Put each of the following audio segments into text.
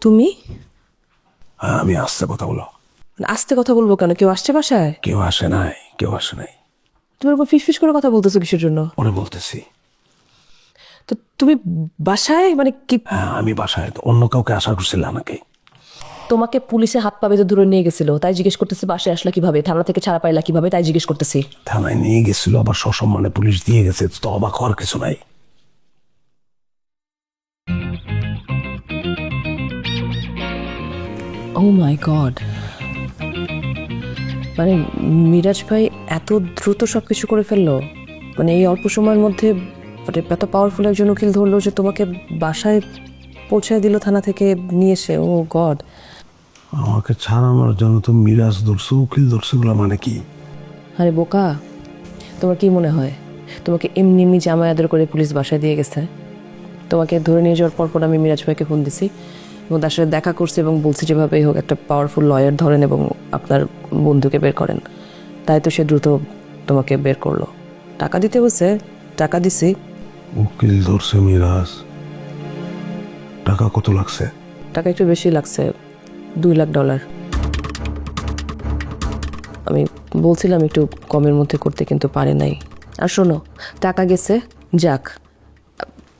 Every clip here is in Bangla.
তুমি? হ্যাঁ, আমি আসতে কথা বলো। আস্তে কথা বলবো কেন? কেউ আসছে বাসায়? কেউ আসে নাই। তুমি এরকম ফিসফিস করে কথা বলতেছো কিসের জন্য? পরে বলতেছি। তো তুমি বাসায় মানে কি? হ্যাঁ, আমি বাসায়, তো অন্য কাউকে আশা করছিল আমাকে। তোমাকে পুলিশে হাত পা বেঁধে দূরে নিয়ে গেছিল, তাই জিজ্ঞেস করতেছি বাসায় আসলা কিভাবে, থানা থেকে ছাড়া পাইলা কিভাবে, তাই জিজ্ঞেস করতেছি। থানায় নিয়ে গেছিল, আবার সসম্মানে পুলিশ দিয়ে গেছে, তো অবাক হওয়ার কিছু নাই। ও মাই গড, মানে মিরাজ ভাই এত দ্রুত সব কিছু করে ফেললো? মানে এই অল্প সময়ের মধ্যে মানে এত পাওয়ারফুল একজন উকিল ধরলো যে তোমাকে বাসায় পৌঁছায় দিল থানা থেকে নিয়ে এসে। ও গড। আমাকে ছাড়ানোর জন্য তো মিরাজ ধরছে, উকিল ধরছে, গুলো মানে কি? আরে বোকা, তোমার কি মনে হয় তোমাকে এমনি এমনি জামাই আদর করে পুলিশ বাসায় দিয়ে গেছে? তোমাকে ধরে নিয়ে যাওয়ার পর আমি মিরাজ ভাইকে ফোন দিছি এবং তার সাথে দেখা করছি এবং বলছি যেভাবেই হোক একটা পাওয়ারফুল লয়ার ধরেন এবং আপনার বন্ধুকে বের করেন। তাই তো সে দ্রুত তোমাকে বের করলো। টাকা দিতে বলছে, টাকা দিছি। উকিল ধরছে মিরাজ, টাকা কত লাগছে? টাকা একটু বেশি লাগছে, $2 লাখ। আমি বলছিলাম একটু কমের মধ্যে করতে, কিন্তু পারে নাই। আর শোনো, টাকা গেছে যাক,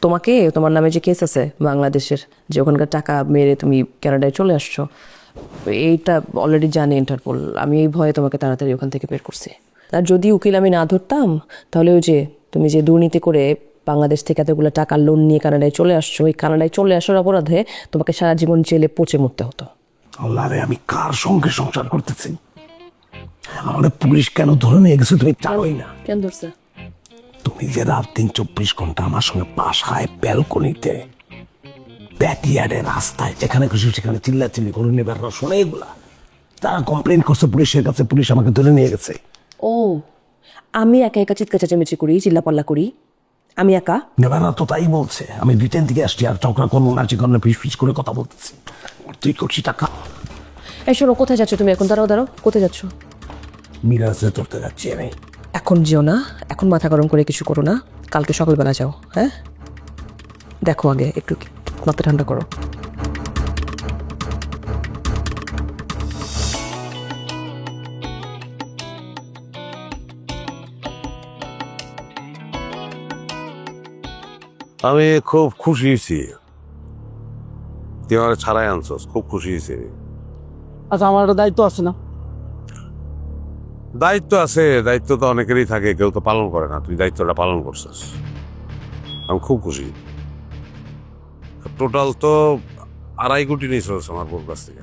তোমাকে তোমার নামে যে কেস আছে বাংলাদেশের, যে ওখানকার টাকা মেরে তুমি কানাডায় চলে আসছো, এইটা অলরেডি জানে ইন্টারপোল। আমি এই ভয়ে তোমাকে তাড়াতাড়ি ওখান থেকে বের করছি। আর যদি উকিল আমি না ধরতাম, তাহলে ওই যে তুমি যে দুর্নীতি করে বাংলাদেশ থেকে এতগুলো টাকা লোন নিয়ে কানাডায় চলে আসছো, ওই কানাডায় চলে আসার অপরাধে তোমাকে সারা জীবন জেলে পচে মরতে হতো। আল্লাহ রে, আমি কার সঙ্গে সংসার করতেছি? আমাদের পুলিশ কেন ধরে নিয়ে গেছে তুমি জানোই না? কেন ধরছে? তুমি যে রাত দিন 24 ঘন্টা আমার সঙ্গে বাসায়, ব্যালকনিতে, ব্যাকইয়ার্ডে, রাস্তায়, যেখানে খুশি সেখানে চিল্লাচিল্লি করে নেবার শোনে, এগুলা তারা কমপ্লেন করছে পুলিশের কাছে, পুলিশ আমাকে ধরে নিয়ে গেছে। ও, আমি একা একা চিৎকার চেঁচামেচি করি, চিল্লাপাল্লা করি? আমি একা? নেবারা তো তাই বলছে। আমি ব্রিটেন থেকে আসছি, আর চক্রা কোনো নাচি কর্ণে ফিস ফিস করে কথা বলতেছি। তুই করছি টাকা। এই শোনো, কোথায় যাচ্ছ তুমি এখন? দাঁড়াও দাঁড়াও, কোথায় যাচ্ছ? মিরাজে ধরতে যাচ্ছি আমি। এখন যেও না, এখন মাথা গরম করে কিছু করো না, কালকে সকালবেলা যাও। হ্যাঁ, দেখো আগে একটু মাথা ঠান্ডা করো। আমি খুব খুশি হয়েছি তুই আমার ছাড়াই আনছস, খুব খুশি হয়েছি। আচ্ছা, আমার একটা দায়িত্ব আছে না? দায়িত্ব আছে, দায়িত্ব তো অনেকেরই থাকে, কেউ তো পালন করে না। তুই দায়িত্বটা পালন করছিস, আমি খুব খুশি। টোটাল তো 2.5 কোটি নিয়েছিস আমার বোর কাছ থেকে।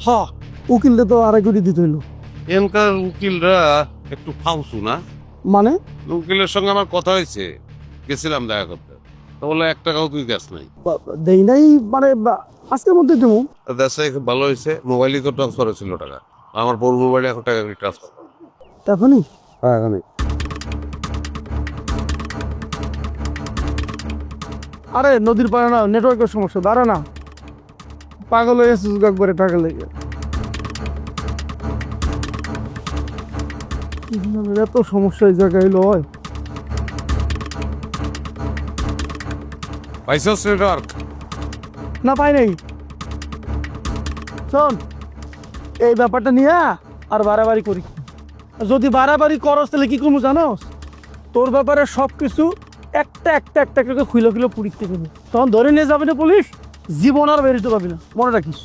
হ, উকিলটা তো 2.5 কোটি দিতে হইলো। এনকার উকিলরা একটু ফাউসু না? মানে? উকিলের সঙ্গে আমার কথা হয়েছে, গেছিলাম দেখা করতে, তো বলে 1 টাকাও তুই গ্যাস নাই। দেই নাই মানে আজকের মধ্যে দেবো। দেশে খুব ভালো হয়েছে, মোবাইলই তো ট্রান্সফার হয়েছিল টাকা, আমার বোর মোবাইলে এখন টাকা ট্রান্সফার। এখনই? হ্যাঁ, এখনই। আরে নদীর পাড়ে না, নেটওয়ার্কের সমস্যা, দাঁড়া না, পাগল হয়ে গেছিস একবারে টাকা লেগে। এত সমস্যা এই জায়গায় হইলো হয়? পাইছস নেটওয়ার্ক? না, পাই নাই। শোন, এই ব্যাপারটা নিয়ে আর বাড়াবাড়ি করি। যদি বাড়াবাড়ি করস তাহলে কি করবো জানোস? তোর ব্যাপারে সব কিছু একটা একটা একটা খুলে পুড়িতে দেবে, তখন ধরে নিয়ে যাবে না পুলিশ, জীবন আর বেরোতে পারবি না, মনে রাখিস।